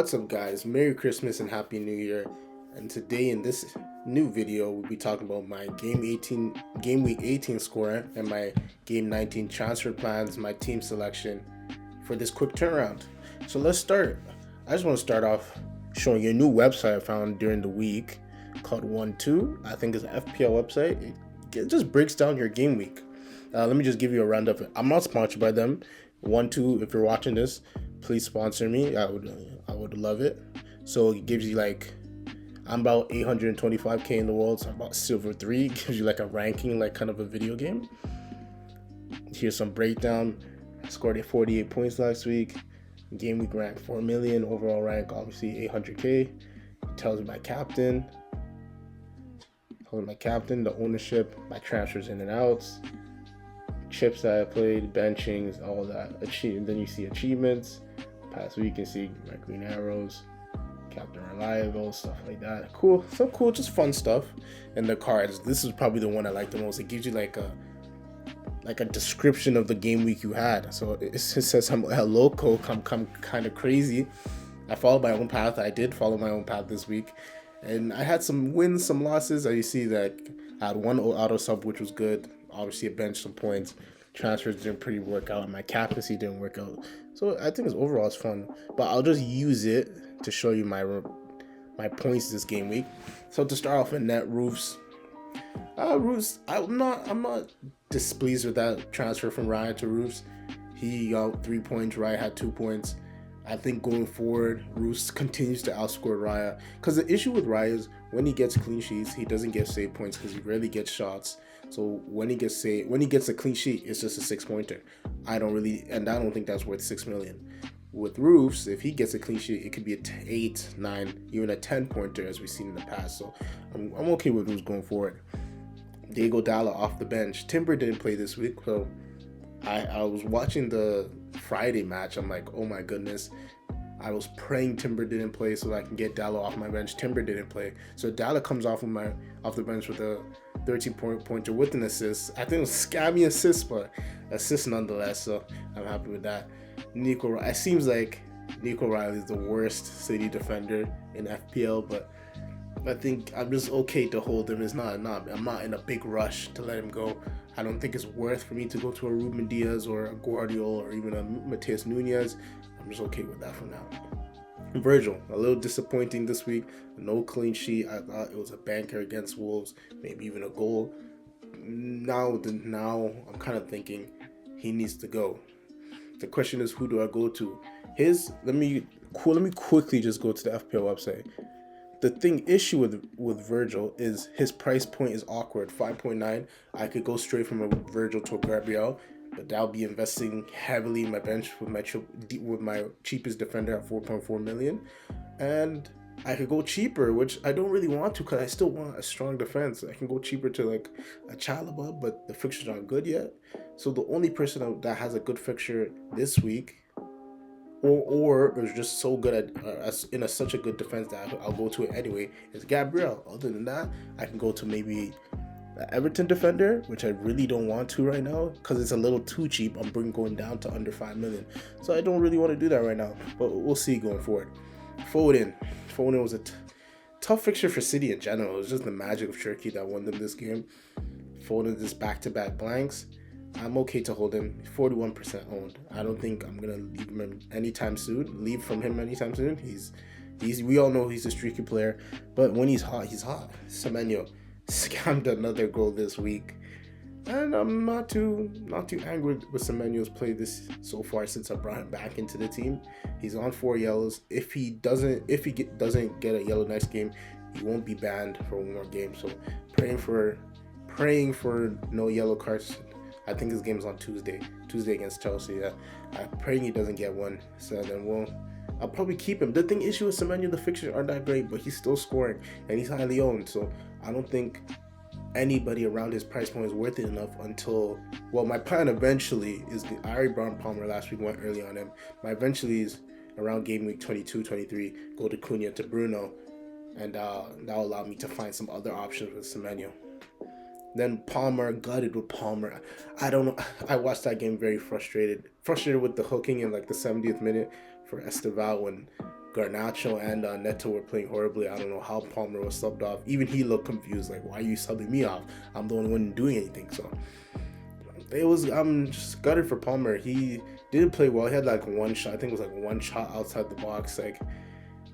What's up, guys? Merry Christmas and Happy New Year. And today in this new video, we'll be talking about my game week 18 score and my game 19 transfer plans, my team selection for this quick turnaround. So let's start. I just want to start off showing you a new website I found during the week called 1-2. I think it's an FPL website. It just breaks down your game week. Let me just give you a roundup. I'm not sponsored by them. 1-2, if you're watching this, please sponsor me. I would love it. So it gives you like, I'm about 825k in the world, so I'm about silver 3. It gives you like a ranking, like kind of a video game. Here's some breakdown. I scored 48 points last week. Game week rank 4 million. Overall rank obviously 800k. It tells me my captain. The ownership, my transfers in and outs, chips that I played, benchings, all that. Then you see achievements. Past week you can see my green arrows, Captain Reliable, stuff like that. Cool, just fun stuff. And the cards. This is probably the one I like the most. It gives you like a description of the game week you had. So it says I'm a loco, I'm kind of crazy. I followed my own path. I did follow my own path this week. And I had some wins, some losses. As you see that I had one auto sub, which was good. Obviously, I benched some points. Transfers didn't pretty work out. My captaincy didn't work out. So I think overall it's fun. But I'll just use it to show you my points this game week. So to start off with net Roofs. Roofs, I'm not displeased with that transfer from Ryan to Roofs. He got 3 points. Ryan had 2 points. I think going forward, Roos continues to outscore Raya. Because the issue with Raya is when he gets clean sheets, he doesn't get save points because he rarely gets shots. So when he gets a clean sheet, it's just a 6-pointer. I don't think that's worth 6 million. With Roofs, if he gets a clean sheet, it could be a 8, 9, even a 10-pointer as we've seen in the past. So I'm okay with Roofs going forward. Diego Dalla off the bench. Timber didn't play this week, so I was watching the Friday match. I'm like, oh my goodness. I was praying Timber didn't play so I can get Dalla off my bench. Timber didn't play. So Dalla comes off the bench with a 13-pointer with an assist. I think it was scammy assist, but assist nonetheless. So I'm happy with that. It seems like Nico Riley is the worst City defender in FPL, but I think I'm just okay to hold him. I'm not in a big rush to let him go. I don't think it's worth for me to go to a Ruben Diaz or a Guardiola or even a Mateus Nunez. I'm just okay with that for now. Virgil, a little disappointing this week. No clean sheet. I thought it was a banker against Wolves, maybe even a goal. Now I'm kind of thinking he needs to go. The question is, who do I go to? Let me quickly just go to the FPL website. The issue with Virgil is his price point is awkward. 5.9. I could go straight from a Virgil to a Gabriel, but that'll be investing heavily in my bench with my cheapest defender at 4.4 million. And I could go cheaper, which I don't really want to because I still want a strong defense. I can go cheaper to like a Chalaba, but the fixtures aren't good yet. So the only person that has a good fixture this week or is just so good at such a good defense that I'll go to it anyway, is Gabriel. Other than that, I can go to maybe the Everton defender, which I really don't want to right now because it's a little too cheap. I'm going down to under 5 million, so I don't really want to do that right now, but we'll see going forward. Foden was a tough fixture for City in general. It was just the magic of Turkey that won them this game. Foden just back-to-back blanks. I'm okay to hold him. 41% owned. I don't think I'm gonna leave him anytime soon. We all know he's a streaky player, but when he's hot, he's hot. Semenyo scammed another goal this week, and I'm not too angry with Semenyo's play this so far since I brought him back into the team. He's on 4 yellows. If he doesn't get a yellow next game, he won't be banned for one more game. So praying for no yellow cards. I think his game is on Tuesday against Chelsea. Yeah, I'm praying he doesn't get one. So then I'll probably keep him. The issue with Semenyo, the fixtures aren't that great, but he's still scoring and he's highly owned. So I don't think anybody around his price point is worth it enough until. Well, my plan eventually is I already brought Palmer last week, went early on him. My eventually is around game week 22, 23, go to Cunha to Bruno, and that'll allow me to find some other options with Semenyo. Then Palmer, gutted with Palmer. I don't know. I watched that game very frustrated with the hooking in like the 70th minute for Esteval when Garnacho and Neto were playing horribly. I don't know how Palmer was subbed off. Even he looked confused, like, why are you subbing me off? I'm the only one doing anything. So I'm just gutted for Palmer. He didn't play well. He had like one shot. I think it was like one shot outside the box. Like,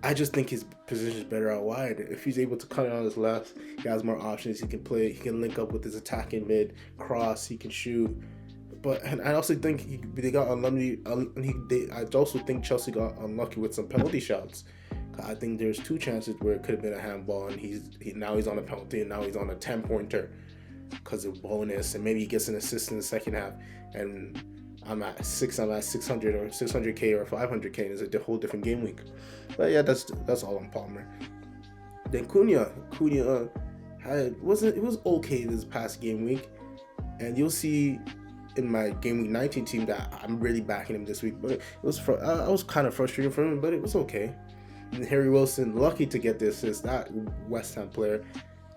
I just think his position is better out wide. If he's able to cut it on his left, he has more options. He can play. He can link up with his attacking mid, cross. He can shoot. And I also think they got unlucky. I also think Chelsea got unlucky with some penalty shots. I think there's 2 chances where it could have been a handball, and now he's on a penalty, and now he's on a 10-pointer because of bonus, and maybe he gets an assist in the second half, and I'm at 600 or 600k or 500k, and it's a whole different game week. But yeah, that's all on Palmer. Then Cunha it was okay this past game week, and you'll see in my game week 19 team that I'm really backing him this week. But I was kind of frustrated for him, but it was okay. And Harry Wilson, lucky to get the assist. That West Ham player,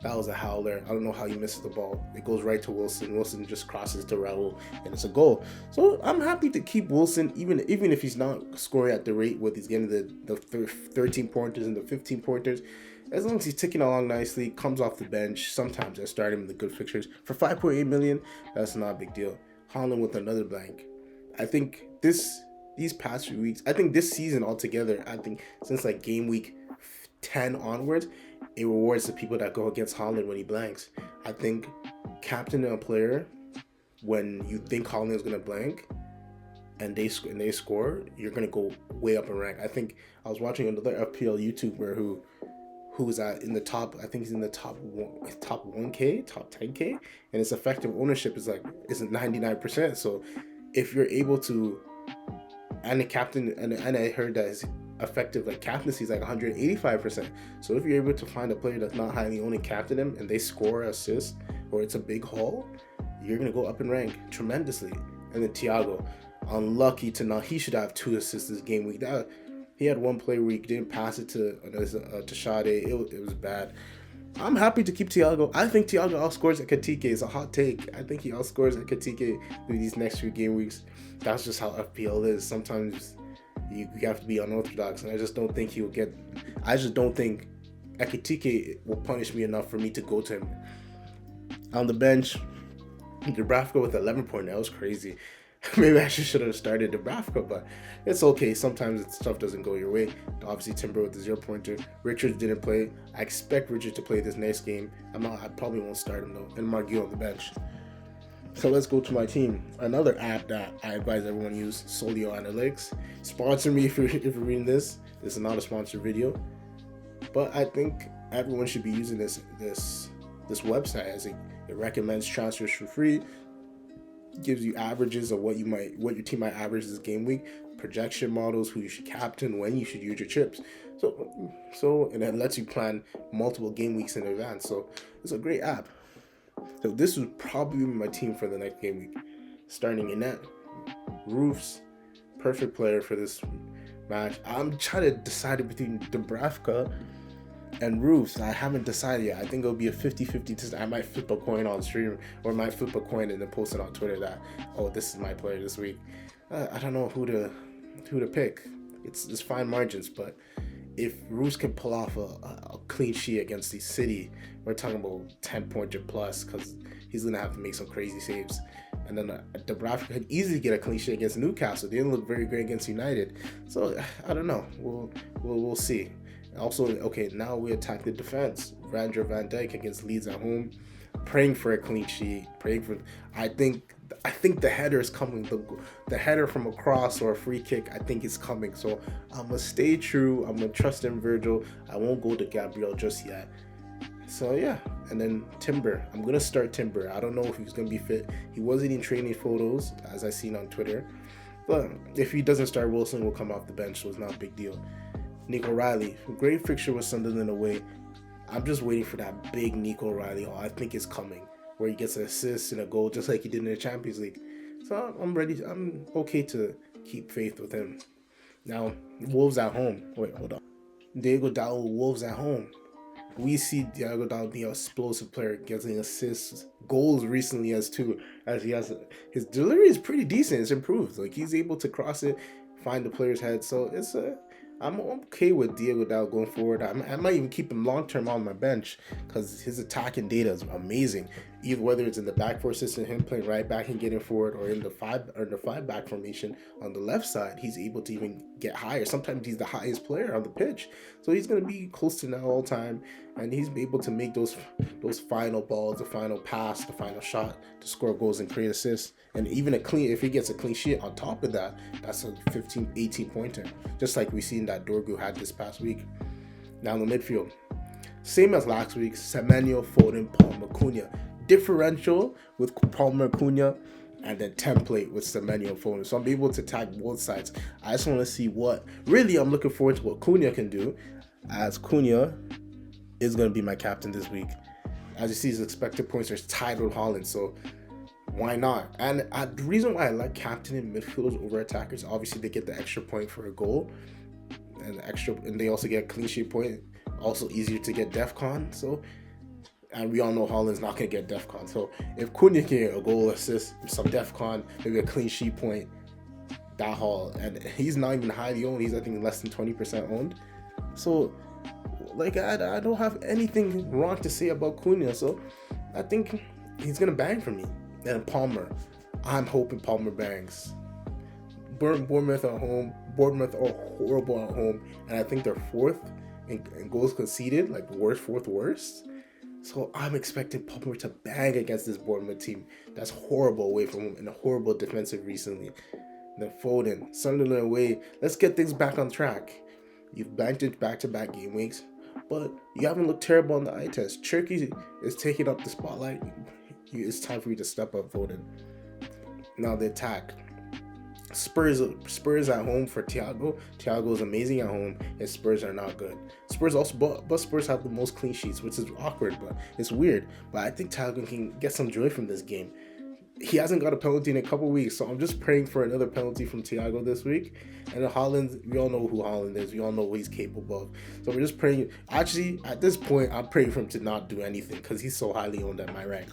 that was a howler. I don't know how he misses the ball. It goes right to Wilson. Wilson just crosses to Raul, and it's a goal. So I'm happy to keep Wilson, even if he's not scoring at the rate with he's getting the 13 pointers and the 15 pointers. As long as he's ticking along nicely, comes off the bench. Sometimes I start him in the good fixtures. For 5.8 million, that's not a big deal. Haaland with another blank. I think these past few weeks, I think this season altogether, I think since like game week 10 onwards, it rewards the people that go against Haaland when he blanks. I think captaining a player when you think Haaland is gonna blank and they score, you're gonna go way up in rank. I think I was watching another FPL YouTuber who was in the top. I think he's in the top 1K, top 10K, and his effective ownership is 99%. So if you're able to, and the captain, and I heard that his effective captaincy is 185%. So if you're able to find a player that's not highly owned and captain him, and they score assist or it's a big haul, you're gonna go up in rank tremendously. And then Thiago, unlucky to not. He should have 2 assists this game week. He had one play where he didn't pass it to Shade. It was bad. I'm happy to keep Thiago. I think Thiago outscores at Katike. It's a hot take. I think he outscores at Katike through these next few game weeks. That's just how FPL is. Sometimes you have to be unorthodox, and I just don't think Ekitike will punish me enough for me to go to him. On the bench, Dubravka with 11 points. That was crazy. Maybe I should have started Dubravka, but it's okay. Sometimes stuff doesn't go your way. Obviously, Timber with the 0-pointer. Richards didn't play. I expect Richards to play this next game. I probably won't start him though. And Marguil on the bench. So let's go to my team. Another app that I advise everyone to use, Solio Analytics. Sponsor me if you're reading this. This is not a sponsored video, but I think everyone should be using this website as it recommends transfers for free. Gives you averages of what your team might average this game week, projection models, who you should captain, when you should use your chips. So and then lets you plan multiple game weeks in advance. So it's a great app. So this would probably be my team for the next game week. Starting in net, Roofs, perfect player for this match. I'm trying to decide between Dubravka and Roofs. I haven't decided yet. I think it'll be a 50-50. I might flip a coin on stream, or might flip a coin and then post it on Twitter that, oh, this is my player this week. I don't know who to pick. It's fine margins, but if Roofs can pull off a clean sheet against the City, we're talking about 10-pointer plus, because he's gonna have to make some crazy saves. And then Dubravka could easily get a clean sheet against Newcastle. They didn't look very great against United, so I don't know. We'll see. Also, okay, now we attack the defense. Van Dijk against Leeds at home, praying for a clean sheet. I think the header is coming. The header from a cross or a free kick, I think is coming. So I'm gonna stay true. I'm gonna trust in Virgil. I won't go to Gabriel just yet. So yeah, and then Timber. I'm gonna start Timber. I don't know if he's gonna be fit. He wasn't in training photos, as I seen on Twitter. But if he doesn't start, Wilson will come off the bench, so it's not a big deal. Nico Riley, great fixture with Sunderland away. I'm just waiting for that big Nico Riley haul. I think it's coming, where he gets an assist and a goal just like he did in the Champions League. So I'm ready. I'm okay to keep faith with him. Now, Wolves at home. Wait, hold on. Diego Dallo, Wolves at home. we see Diogo Dalot be an explosive player, getting assists, goals recently as too, as he has his delivery is pretty decent. It's improved. Like he's able to cross it, find the player's head. So I'm okay with Diogo Dalot going forward. I might even keep him long term on my bench because his attacking data is amazing. Either whether it's in the back four system, him playing right back and getting forward, or in the five back formation on the left side, he's able to even get higher. Sometimes he's the highest player on the pitch, so he's gonna be close to now all time, and he's able to make those final balls, the final pass, the final shot to score goals and create assists. And even if he gets a clean sheet on top of that, that's a 15, 18 pointer, just like we seen that Dorgu had this past week. Now the midfield, same as last week: Semenyo, Foden, Palmer, Cunha. Differential with Palmer, Cunha, and then template with Semenyo and Foden. So I'm able to attack both sides. I just want to see I'm looking forward to what Cunha can do, as Cunha is going to be my captain this week. As you see, his expected points are tied with Haaland, so why not? And the reason why I like captaining midfielders over attackers, obviously they get the extra point for a goal, and they also get a clean sheet point. Also easier to get DEFCON. So, and we all know Haaland's not going to get DEFCON. So if Cunha can get a goal, assist, some DEFCON, maybe a clean sheet point, that haul. And he's not even highly owned. He's, I think, less than 20% owned. So, like, I don't have anything wrong to say about Cunha. So I think he's going to bang for me. And Palmer, I'm hoping Palmer bangs. Bournemouth at home. Bournemouth are horrible at home. And I think they're fourth in goals conceded, like fourth worst. So I'm expecting Palmer to bang against this Bournemouth team that's horrible away from him and a horrible defensive recently. Then Foden, Sunderland away. Let's get things back on track. You've banked it back-to-back game weeks, but you haven't looked terrible on the eye test. Turkey is taking up the spotlight. It's time for you to step up, Foden. Now the attack. Spurs at home for Thiago. Thiago is amazing at home, and Spurs are not good. But Spurs have the most clean sheets, which is awkward, but it's weird. But I think Thiago can get some joy from this game. He hasn't got a penalty in a couple weeks, so I'm just praying for another penalty from Thiago this week. And then Haaland, we all know who Haaland is. We all know what he's capable of. So we're just praying. Actually, at this point, I'm praying for him to not do anything because he's so highly owned at my rank.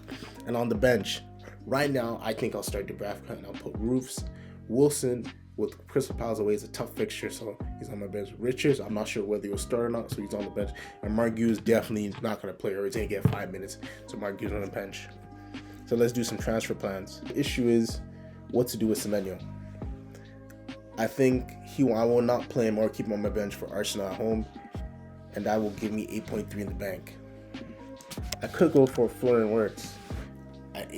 And on the bench, right now, I think I'll start Dubravka and I'll put Roofs. Wilson with Crystal Palace away is a tough fixture, so he's on my bench. Richards, I'm not sure whether he'll start or not, so he's on the bench. And Margue is definitely not going to play, or he's going to get 5 minutes, so Margue's on the bench. So let's do some transfer plans. The issue is what to do with Semenyo. I think I will not play him or keep him on my bench for Arsenal at home, and that will give me 8.3 in the bank. I could go for Florian Wirtz at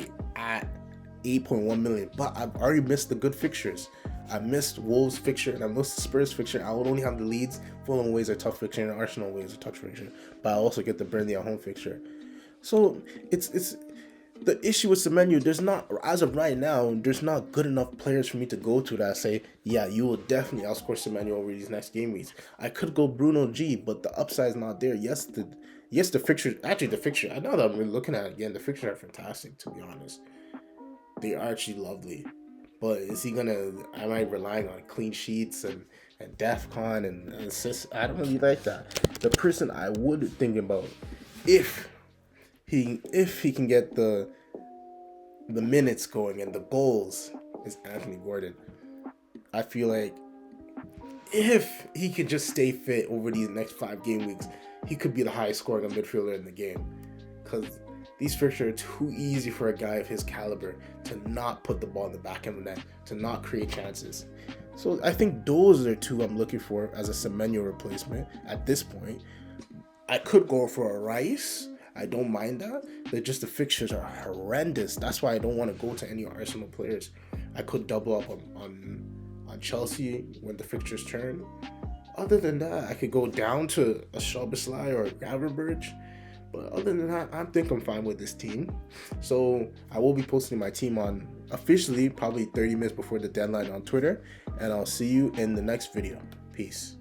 8.1 million, but I've already missed the good fixtures. I missed Wolves fixture and I missed the Spurs fixture. I would only have the Leeds. Fulham away is a tough fixture, and Arsenal away is a tough fixture. But I also get the Burnley at home fixture. So it's the issue with Semenyo. There's not, as of right now, there's not good enough players for me to go to that I say, yeah, you will definitely outscore Semenyo over these next game weeks. I could go Bruno G, but the upside's not there. Yes, the fixture. Actually, the fixture. I know that I'm really looking at it again. The fixtures are fantastic, to be honest. They are actually lovely. But is he gonna? Am I relying on clean sheets and DEFCON and assists? I don't really like that. The person I would think about, if he can get the minutes going and the goals, is Anthony Gordon. I feel like if he could just stay fit over these next 5 game weeks, he could be the highest scoring midfielder in the game. Because these fixtures are too easy for a guy of his caliber to not put the ball in the back of the net, to not create chances. So I think those are 2 I'm looking for as a Semenyo replacement at this point. I could go for a Rice. I don't mind that. The fixtures are horrendous. That's why I don't want to go to any Arsenal players. I could double up on Chelsea when the fixtures turn. Other than that, I could go down to a Szoboszlai or a Gravenberch. But other than that, I think I'm fine with this team. So I will be posting my team on officially probably 30 minutes before the deadline on Twitter. And I'll see you in the next video. Peace.